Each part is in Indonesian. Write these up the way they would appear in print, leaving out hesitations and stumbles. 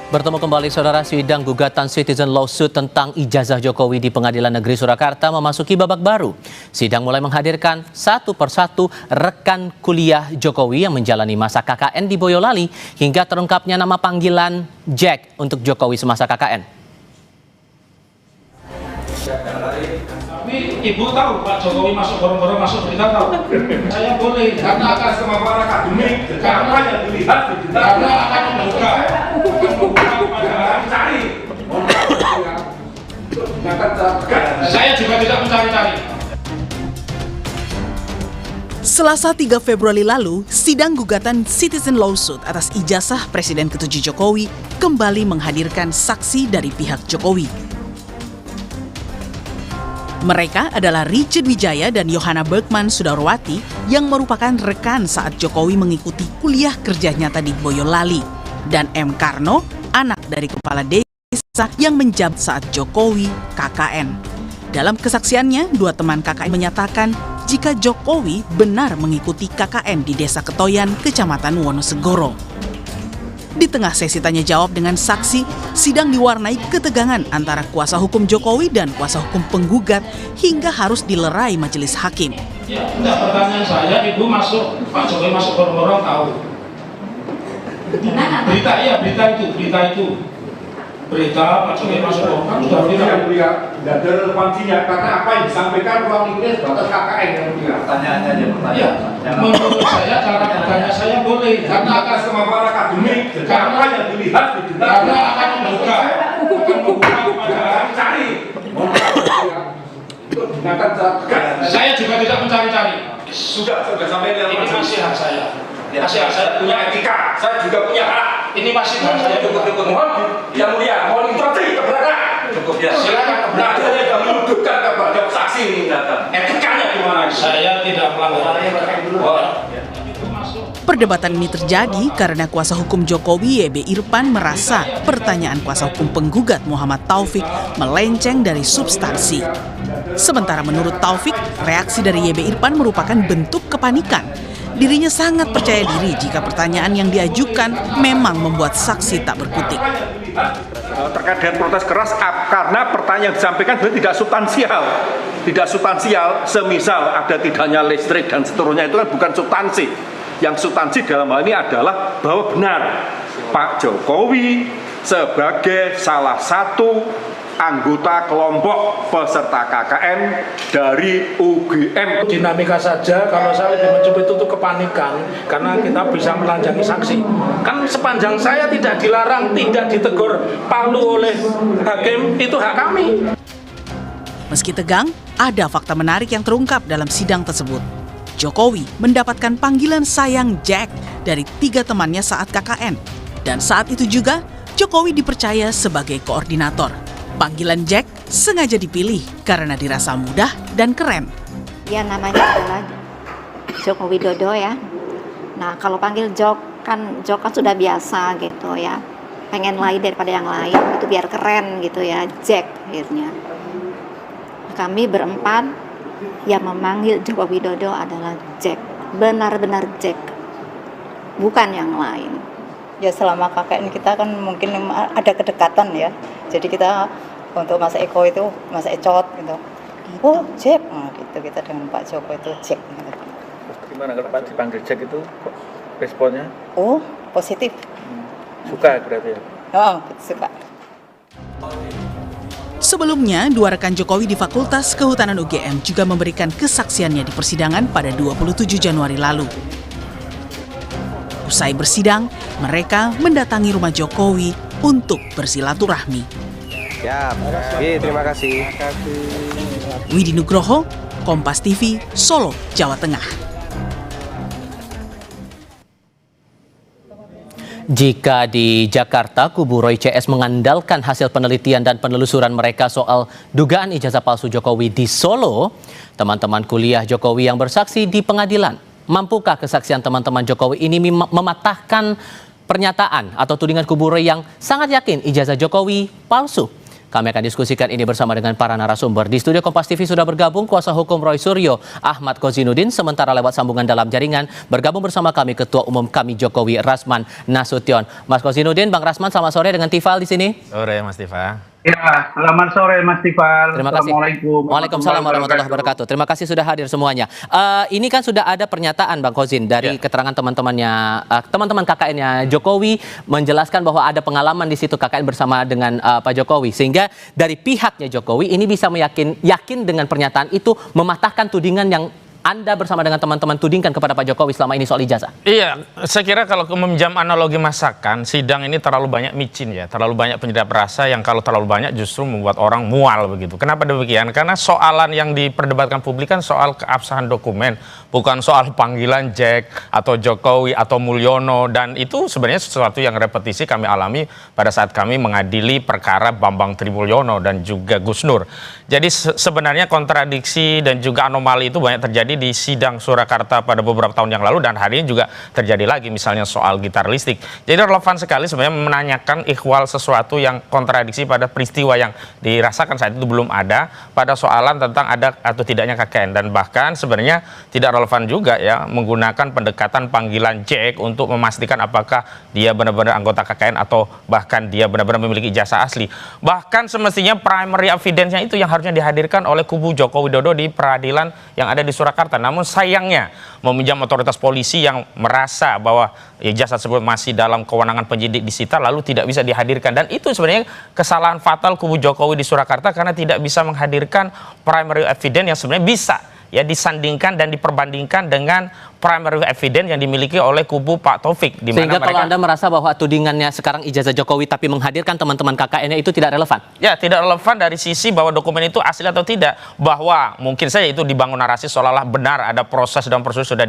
Bertemu kembali saudara, sidang gugatan citizen lawsuit tentang ijazah Jokowi di Pengadilan Negeri Surakarta memasuki babak baru. Sidang mulai menghadirkan satu persatu rekan kuliah Jokowi yang menjalani masa KKN di Boyolali hingga terungkapnya nama panggilan Jack untuk Jokowi semasa KKN. Ibu tahu Pak Jokowi masuk gorong-gorong masuk berita tahu? Saya boleh karena akan kemampuan akademik, karena yang dilihat karena akan membuka kepada mencari. Saya juga tidak mencari-cari. Selasa 3 Februari lalu, sidang gugatan citizen lawsuit atas ijazah Presiden ke-7 Jokowi kembali menghadirkan saksi dari pihak Jokowi. Mereka adalah Richard Wijaya dan Yohana Bergman Sudarwati yang merupakan rekan saat Jokowi mengikuti kuliah kerja nyata di Boyolali, dan M. Karno, anak dari kepala desa yang menjabat saat Jokowi KKN. Dalam kesaksiannya, dua teman KKN menyatakan jika Jokowi benar mengikuti KKN di Desa Ketoyan, Kecamatan Wonosegoro. Di tengah sesi tanya jawab dengan saksi, sidang diwarnai ketegangan antara kuasa hukum Jokowi dan kuasa hukum penggugat hingga harus dilerai majelis hakim. Ya, enggak, pertanyaan saya, Ibu masuk, Pak Jokowi masuk gorong-gorong tahu? Di mana? Berita itu. Berita Pak Jokowi masuk gorong-gorong sudah viral. Tidak ada relevansinya karena apa yang disampaikan ruang ini sebatas KKN yang mulia. Pertanyaannya aja Ya, menurut saya cara bertanya saya boleh karena akan Kemampuan akademik, karena yang dilihat karena akan membuka kepada mencari. Saya juga tidak mencari-cari. Sudah sampai Ini masih hak saya. Masih saya punya etika, saya juga punya hak. Ini masih hak saya. Cukup. Mohon yang mulia, mohon instruksi keberatan. cukup ya. Silakan keberatan. Nah, yang menuduhkan kepada saksi ini datang. Etikanya gimana? Saya tidak melanggar. Perdebatan ini terjadi karena kuasa hukum Jokowi YB Irfan merasa pertanyaan kuasa hukum penggugat Muhammad Taufik melenceng dari substansi. Sementara menurut Taufik, reaksi dari YB Irfan merupakan bentuk kepanikan. Dirinya sangat percaya diri jika pertanyaan yang diajukan memang membuat saksi tak berkutik. Terkait dengan protes keras karena pertanyaan yang disampaikan tidak substansial. Tidak substansial, semisal ada tidaknya listrik dan seterusnya, itu kan bukan substansi. Yang substansi dalam hal ini adalah bahwa benar Pak Jokowi sebagai salah satu anggota kelompok peserta KKN dari UGM. Dinamika saja, kalau saya lebih mencoba itu kepanikan karena kita bisa melanjangi saksi. Kan sepanjang saya tidak dilarang, tidak ditegur palu oleh hakim, itu hak kami. Meski tegang, ada fakta menarik yang terungkap dalam sidang tersebut. Jokowi mendapatkan panggilan sayang Jack dari 3 temannya saat KKN. Dan saat itu juga, Jokowi dipercaya sebagai koordinator. Panggilan Jack sengaja dipilih karena dirasa mudah dan keren. Ya, namanya adalah Joko Widodo ya. Nah, kalau panggil Jok kan sudah biasa gitu ya. Pengen lain daripada yang lain, itu biar keren gitu ya, Jack akhirnya. Kami berempat yang memanggil Joko Widodo adalah Jack. Benar-benar Jack. Bukan yang lain. Ya, selama KKN kita kan mungkin ada kedekatan ya. Jadi kita untuk Mas Eko itu Mas Ecot gitu. Oh, Jack. Nah, gitu kita dengan Pak Joko itu Jack. Gitu. Gimana kalau Pak dipanggil Jack itu responnya? Oh, positif. Suka berarti ya? Oh, suka. Sebelumnya, 2 rekan Jokowi di Fakultas Kehutanan UGM juga memberikan kesaksiannya di persidangan pada 27 Januari lalu. Usai bersidang, mereka mendatangi rumah Jokowi untuk bersilaturahmi. Ya, terima kasih. Widi Nugroho, Kompas TV, Solo, Jawa Tengah. Jika di Jakarta, kubu Roy CS mengandalkan hasil penelitian dan penelusuran mereka soal dugaan ijazah palsu Jokowi di Solo, teman-teman kuliah Jokowi yang bersaksi di pengadilan, mampukah kesaksian teman-teman Jokowi ini mematahkan pernyataan atau tudingan kubu Roy yang sangat yakin ijazah Jokowi palsu? Kami akan diskusikan ini bersama dengan para narasumber. Di studio Kompas TV sudah bergabung kuasa hukum Roy Suryo, Ahmad Kozinudin, sementara lewat sambungan dalam jaringan bergabung bersama kami Ketua Umum kami Jokowi, Rasman Nasution. Mas Kozinudin, Bang Rasman, selamat sore dengan Tifal di sini. Sore Mas Tifal. Ya, selamat sore Mas Tifal. Terima kasih. Assalamualaikum. Waalaikumsalam warahmatullahi wabarakatuh. Terima kasih sudah hadir semuanya. Ini kan sudah ada pernyataan Bang Kozin dari keterangan teman-temannya, teman-teman KKN-nya Jokowi menjelaskan bahwa ada pengalaman di situ KKN bersama dengan Pak Jokowi, sehingga dari pihaknya Jokowi ini bisa yakin dengan pernyataan itu mematahkan tudingan yang Anda bersama dengan teman-teman tudingkan kepada Pak Jokowi selama ini soal ijazah. Iya, saya kira kalau meminjam analogi masakan, sidang ini terlalu banyak micin ya, terlalu banyak penyedap rasa yang kalau terlalu banyak justru membuat orang mual begitu. Kenapa demikian? Karena soalan yang diperdebatkan publik kan soal keabsahan dokumen, bukan soal panggilan Jack atau Jokowi atau Mulyono, dan itu sebenarnya sesuatu yang repetisi kami alami pada saat kami mengadili perkara Bambang Trimulyono dan juga Gus Nur. Jadi sebenarnya kontradiksi dan juga anomali itu banyak terjadi di sidang Surakarta pada beberapa tahun yang lalu, dan hari ini juga terjadi lagi misalnya soal gitar listrik. Jadi relevan sekali sebenarnya menanyakan ikhwal sesuatu yang kontradiksi pada peristiwa yang dirasakan saat itu belum ada pada soalan tentang ada atau tidaknya KKN, dan bahkan sebenarnya tidak relevan juga ya menggunakan pendekatan panggilan Jack untuk memastikan apakah dia benar-benar anggota KKN atau bahkan dia benar-benar memiliki ijazah asli. Bahkan semestinya primary evidence-nya itu yang harusnya dihadirkan oleh kubu Joko Widodo di peradilan yang ada di Surakarta. Namun sayangnya meminjam otoritas polisi yang merasa bahwa ijazah tersebut masih dalam kewenangan penyidik disita lalu tidak bisa dihadirkan, dan itu sebenarnya kesalahan fatal kubu Jokowi di Surakarta karena tidak bisa menghadirkan primary evidence yang sebenarnya bisa ya disandingkan dan diperbandingkan dengan primary evidence yang dimiliki oleh kubu Pak Taufik. Sehingga kalau Anda merasa bahwa tudingannya sekarang ijazah Jokowi tapi menghadirkan teman-teman KKN-nya itu tidak relevan? Ya, tidak relevan dari sisi bahwa dokumen itu asli atau tidak. Bahwa mungkin saja itu dibangun narasi seolah-olah benar ada proses dan prosedur sudah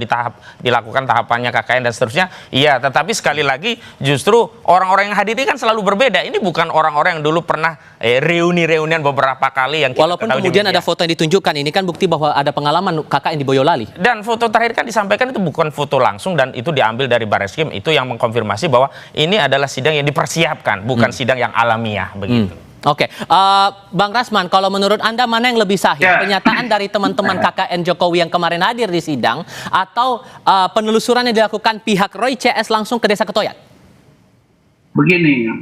dilakukan tahapannya KKN dan seterusnya. Iya, tetapi sekali lagi justru orang-orang yang hadir ini kan selalu berbeda. Ini bukan orang-orang yang dulu pernah reuni-reunian beberapa kali yang kita walaupun kemudian ada foto yang ditunjukkan, ini kan bukti bahwa ada pengalaman KKN di Boyolali. Dan foto terakhir kan disampaikan itu bukan foto langsung dan itu diambil dari Barreskrim, itu yang mengkonfirmasi bahwa ini adalah sidang yang dipersiapkan, bukan sidang yang alamiah begitu. Oke, Bang Rasman, kalau menurut Anda mana yang lebih sahih? Pernyataan dari teman-teman KKN Jokowi yang kemarin hadir di sidang atau penelusuran yang dilakukan pihak Roy CS langsung ke Desa Ketoyat? Begini,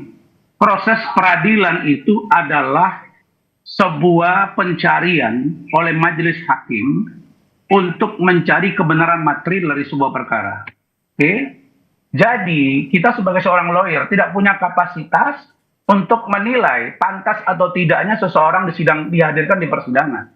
proses peradilan itu adalah sebuah pencarian oleh majelis hakim untuk mencari kebenaran material dari sebuah perkara. Oke? Jadi, kita sebagai seorang lawyer tidak punya kapasitas untuk menilai pantas atau tidaknya seseorang dihadirkan di persidangan.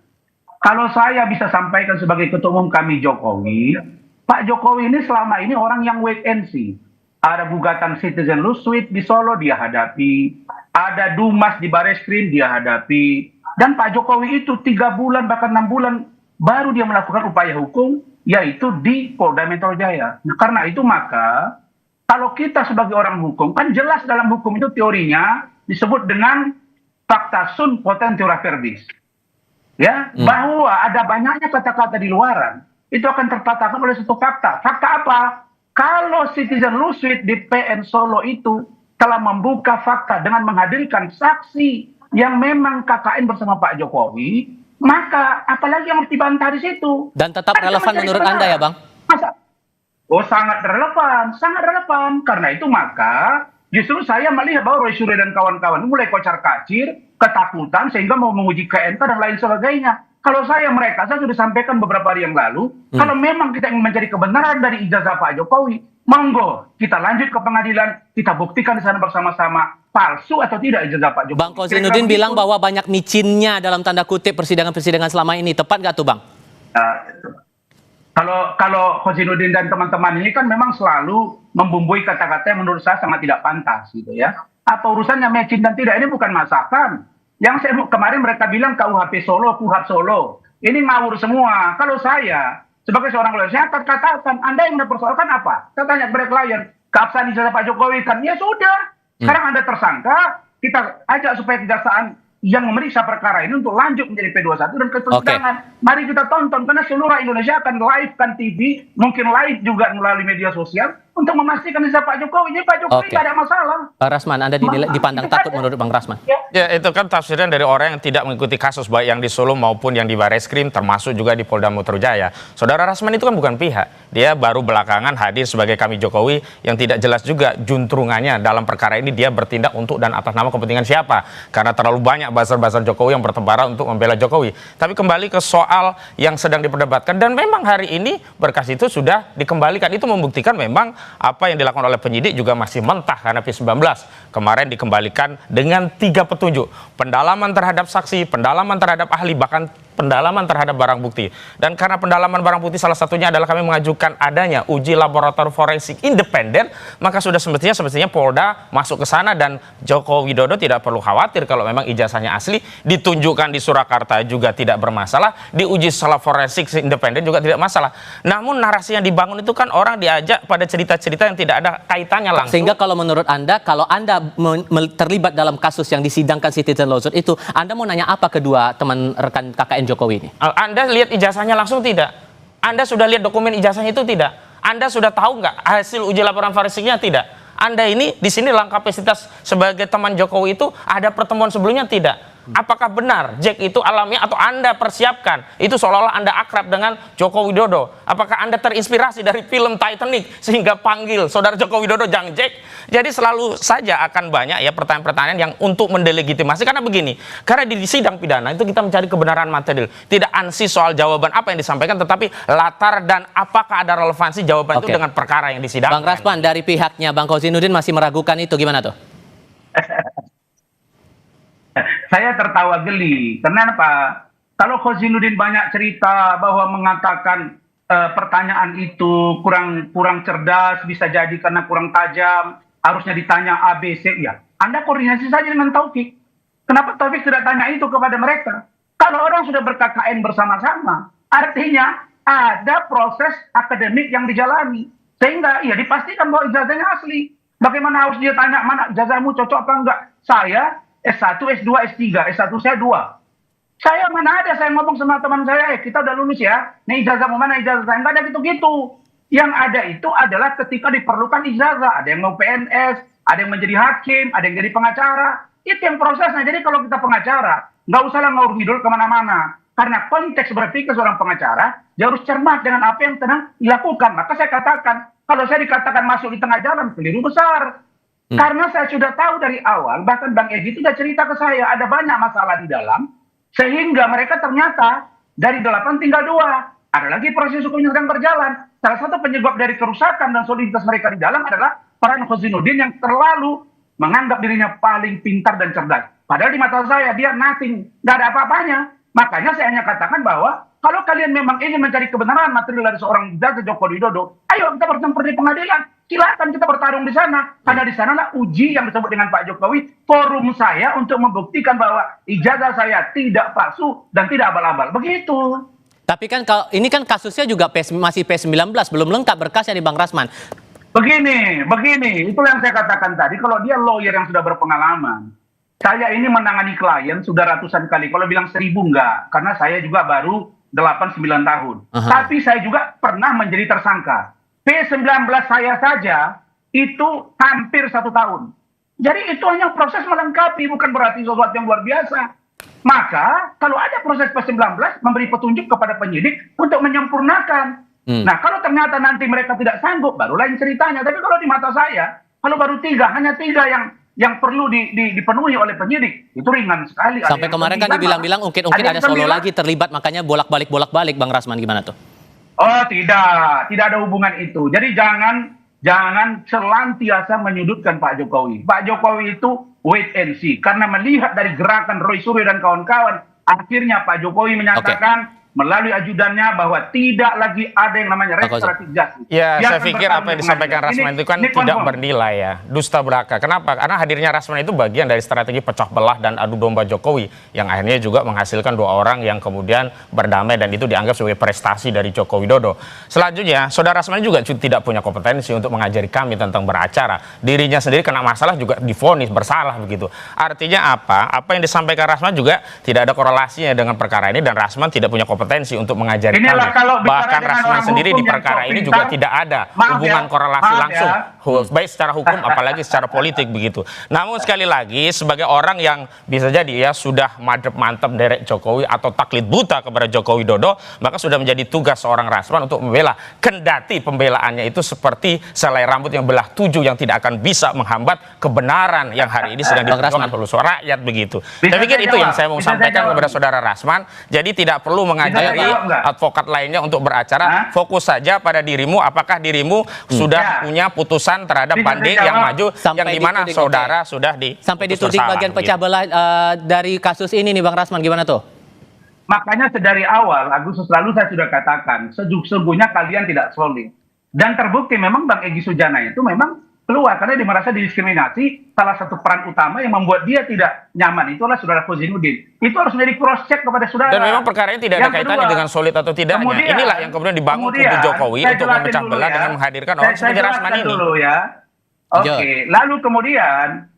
Kalau saya bisa sampaikan sebagai ketua umum kami Jokowi, Pak Jokowi ini selama ini orang yang wait and see. Ada gugatan citizen lawsuit di Solo dia hadapi, ada Dumas di Barreskrim dia hadapi, dan Pak Jokowi itu 3 bulan bahkan 6 bulan baru dia melakukan upaya hukum, yaitu di Polda Metro Jaya. Nah, karena itu maka kalau kita sebagai orang hukum, kan jelas dalam hukum itu teorinya disebut dengan fakta sunt potentiora verbis. Ya, bahwa ada banyaknya kata-kata di luaran, itu akan terpatahkan oleh satu fakta. Fakta apa? Kalau citizen lawsuit di PN Solo itu telah membuka fakta dengan menghadirkan saksi yang memang KKN bersama Pak Jokowi, maka apalagi yang harus dibantah di situ. Dan tetap relevan menurut Anda ya, Bang? Oh, sangat relevan, sangat relevan. Karena itu maka justru saya melihat bahwa Roy Suryo dan kawan-kawan mulai kocar-kacir, ketakutan sehingga mau menguji KMK dan lain sebagainya. Kalau saya sudah sampaikan beberapa hari yang lalu, kalau memang kita ingin mencari kebenaran dari ijazah Pak Jokowi, monggo kita lanjut ke pengadilan, kita buktikan di sana bersama-sama palsu atau tidak ijazah Pak Jokowi. Bang Kozinudin bilang bahwa banyak micinnya dalam tanda kutip persidangan-persidangan selama ini, tepat nggak tuh Bang? Kalau Kozinudin dan teman-teman ini kan memang selalu membumbui kata-kata yang menurut saya sangat tidak pantas gitu ya. Apa urusannya micin dan tidak, ini bukan masakan. Yang kemarin mereka bilang KUHP Solo, KUHAP Solo. Ini ngawur semua. Kalau saya sebagai seorang lawyer, saya akan katakan, Anda yang mempersoalkan apa? Saya tanya kepada klien, keabsahan ijazah Pak Jokowi kan? Ya sudah. Sekarang Anda tersangka, kita ajak supaya kejaksaan yang memeriksa perkara ini untuk lanjut menjadi P21 dan ke persidangan. Mari kita tonton, karena seluruh Indonesia akan live kan TV, mungkin live juga melalui media sosial. untuk memastikan bisa Pak Jokowi. Jadi Pak Jokowi Oke. tidak ada masalah. Bang Rasman, Anda dipandang takut menurut Bang Rasman? Ya, itu kan tafsiran dari orang yang tidak mengikuti kasus baik yang di Solo maupun yang di Bareskrim, termasuk juga di Polda Metro Jaya. Saudara Rasman itu kan bukan pihak. Dia baru belakangan hadir sebagai kami Jokowi yang tidak jelas juga juntrungannya dalam perkara ini dia bertindak untuk dan atas nama kepentingan siapa. Karena terlalu banyak buzzer-buzzer Jokowi yang bertebaran untuk membela Jokowi. Tapi kembali ke soal yang sedang diperdebatkan dan memang hari ini berkas itu sudah dikembalikan. Itu membuktikan memang apa yang dilakukan oleh penyidik juga masih mentah karena P19. Kemarin dikembalikan dengan 3 petunjuk. Pendalaman terhadap saksi, pendalaman terhadap ahli, bahkan pendalaman terhadap barang bukti. Dan karena pendalaman barang bukti salah satunya adalah kami mengajukan adanya uji laboratorium forensik independen, maka sudah semestinya Polda masuk ke sana dan Joko Widodo tidak perlu khawatir kalau memang ijazahnya asli, ditunjukkan di Surakarta juga tidak bermasalah, diuji secara forensik independen juga tidak masalah. Namun narasi yang dibangun itu kan orang diajak pada cerita-cerita yang tidak ada kaitannya langsung. Sehingga kalau menurut Anda, kalau Anda terlibat dalam kasus yang disidangkan citizen lawsuit itu, Anda mau nanya apa kedua teman rekan KKN Jokowi ini? Anda lihat ijazahnya langsung tidak? Anda sudah lihat dokumen ijazahnya itu tidak? Anda sudah tahu nggak hasil uji laporan forensiknya tidak? Anda ini di sini dalam kapasitas sebagai teman Jokowi itu ada pertemuan sebelumnya tidak? Apakah benar Jack itu alamiah atau Anda persiapkan? Itu seolah-olah Anda akrab dengan Joko Widodo. Apakah Anda terinspirasi dari film Titanic sehingga panggil saudara Joko Widodo Jang Jack? Jadi selalu saja akan banyak ya pertanyaan-pertanyaan yang untuk mendelegitimasi. Karena begini, karena di sidang pidana itu kita mencari kebenaran material. Tidak ansih soal jawaban apa yang disampaikan, tetapi latar dan apakah ada relevansi jawaban itu dengan perkara yang disidangkan. Bang Rasman, dari pihaknya Bang Kozinudin masih meragukan itu, gimana tuh? Saya tertawa geli. Kenapa? Kalau Kozinudin banyak cerita bahwa mengatakan pertanyaan itu kurang cerdas, bisa jadi karena kurang tajam, harusnya ditanya A, B, C, ya. Anda koordinasi saja dengan Taufik. Kenapa Taufik tidak tanya itu kepada mereka? Kalau orang sudah ber-KKN bersama-sama, artinya ada proses akademik yang dijalani. Sehingga ya dipastikan bahwa ijazahnya asli. Bagaimana harus dia tanya, mana ijazahmu cocok apa enggak? Saya S1, S2, S3, S1 saya 2. Saya mana ada, saya ngomong sama teman saya, kita udah lulus ya, nih ijazahmu mana ijazah saya, enggak ada gitu-gitu. Yang ada itu adalah ketika diperlukan ijazah, ada yang mau PNS, ada yang menjadi hakim, ada yang jadi pengacara, itu yang prosesnya. Jadi kalau kita pengacara, nggak usah lah ngaur ngidul kemana-mana. Karena konteks berpikir seorang pengacara, dia harus cermat dengan apa yang sedang dilakukan. Maka saya katakan, kalau saya dikatakan masuk di tengah jalan, keliru besar. Karena saya sudah tahu dari awal, bahkan Bang Edi sudah cerita ke saya, ada banyak masalah di dalam, sehingga mereka ternyata dari 8 tinggal 2. Ada lagi proses hukumnya sedang berjalan. Salah satu penyebab dari kerusakan dan soliditas mereka di dalam adalah peran Kozinudin yang terlalu menganggap dirinya paling pintar dan cerdas. Padahal di mata saya, dia nothing, nggak ada apa-apanya. Makanya saya hanya katakan bahwa kalau kalian memang ingin mencari kebenaran material dari seorang ijazah Joko Widodo, ayo kita bertempur di pengadilan. Silakan kita bertarung di sana. Karena di sanalah uji yang disebut dengan Pak Jokowi, forum saya untuk membuktikan bahwa ijazah saya tidak palsu dan tidak abal-abal. Begitu. Tapi kan kalau ini kan kasusnya juga masih P19, belum lengkap berkasnya di Bang Rasman. Begini, itulah yang saya katakan tadi. Kalau dia lawyer yang sudah berpengalaman, saya ini menangani klien sudah ratusan kali. Kalau bilang 1000 enggak, karena saya juga baru 8-9 tahun. Tapi saya juga pernah menjadi tersangka. P19 saya saja itu hampir 1 tahun. Jadi itu hanya proses melengkapi, bukan berarti sesuatu yang luar biasa. Maka kalau ada proses P19, memberi petunjuk kepada penyidik untuk menyempurnakan. Nah kalau ternyata nanti mereka tidak sanggup, baru lain ceritanya. Tapi kalau di mata saya, kalau baru hanya tiga yang perlu dipenuhi oleh penyidik, itu ringan sekali. Sampai kemarin kan dibilang-bilang ungkit-ungkit ada Solo lagi terlibat, makanya bolak-balik Bang Rasman, gimana tuh? Oh tidak ada hubungan itu. Jadi jangan selantiasa menyudutkan Pak Jokowi. Pak Jokowi itu wait and see. Karena melihat dari gerakan Roy Suryo dan kawan-kawan, akhirnya Pak Jokowi menyatakan melalui ajudannya bahwa tidak lagi ada yang namanya restoratif justice. Ya, saya pikir apa yang disampaikan Rasman itu kan tidak bernilai ya, dusta belaka. Kenapa? Karena hadirnya Rasman itu bagian dari strategi pecah belah dan adu domba Jokowi yang akhirnya juga menghasilkan 2 orang yang kemudian berdamai dan itu dianggap sebagai prestasi dari Joko Widodo. Selanjutnya, saudara Rasman juga tidak punya kompetensi untuk mengajari kami tentang beracara. Dirinya sendiri kena masalah juga divonis bersalah begitu. Artinya apa? Apa yang disampaikan Rasman juga tidak ada korelasinya dengan perkara ini dan Rasman tidak punya kompetensi berkompetensi untuk mengajari Inilah kalau kami. bicara Bahkan dengan Rasman orang sendiri hukum di yang perkara sok ini juga pintar, tidak ada maaf hubungan ya, korelasi maaf langsung, ya. baik secara hukum apalagi secara politik begitu. Namun sekali lagi sebagai orang yang bisa jadi ya sudah madep mantep derek Jokowi atau taklid buta kepada Joko Widodo, maka sudah menjadi tugas seorang Rasman untuk membela, kendati pembelaannya itu seperti selai rambut yang belah 7 yang tidak akan bisa menghambat kebenaran yang hari ini sedang diperjuangkan oleh suara rakyat begitu. Saya pikir itu yang saya mau sampaikan kepada saudara Rasman. Jadi tidak perlu mengajari advokat lainnya untuk beracara. Fokus saja pada dirimu. Apakah dirimu sudah punya putusan terhadap banding yang maju, yang dimana saudara sudah sampai dituding bagian pecah belah dari kasus ini nih Bang Rasman, gimana tuh? Makanya sedari awal Agustus lalu saya sudah katakan sesungguhnya kalian tidak solid. Dan terbukti memang Bang Egy Sujana itu memang keluar karena dia merasa didiskriminasi. Salah satu peran utama yang membuat dia tidak nyaman itulah saudara Fauzinuddin. Itu harus menjadi cross check kepada saudara. Dan memang perkara ini tidak ada kaitannya dengan solid atau tidaknya. Inilah yang kemudian dibangun kubu Jokowi untuk memecah belah dengan menghadirkan orang seperti Rasman ini. Dulu ya. Oke, lalu kemudian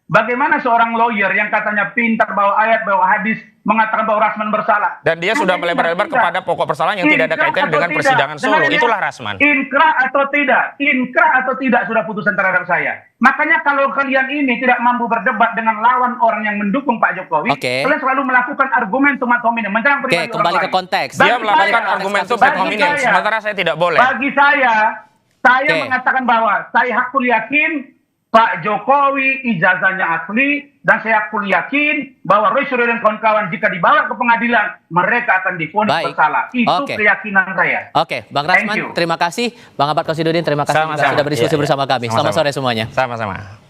bagaimana seorang lawyer yang katanya pintar bawa ayat, bawa hadis mengatakan bahwa Rasman bersalah? Dan dia sudah melebar-lebar kepada pokok persoalan yang tidak ada kaitannya dengan persidangan Solo. Itulah Rasman. Inkrah atau tidak sudah putusan terhadap saya. Makanya kalau kalian ini tidak mampu berdebat dengan lawan orang yang mendukung Pak Jokowi, kalian selalu melakukan argumentum ad hominem, menyerang pribadi orang lain. Kembali ke konteks. Dia melakukan argumentum ad hominem, sementara saya tidak boleh. Bagi saya mengatakan bahwa saya hakul yakin Pak Jokowi ijazahnya asli, dan saya hakul yakin bahwa Roy Suryo dan kawan-kawan jika dibawa ke pengadilan mereka akan divonis bersalah. Itu keyakinan saya. Oke, Bang Rasman, terima kasih. Bang Ahmad Qasiduddin, terima kasih sudah berdiskusi bersama kami. Selamat sore semuanya. Sama-sama.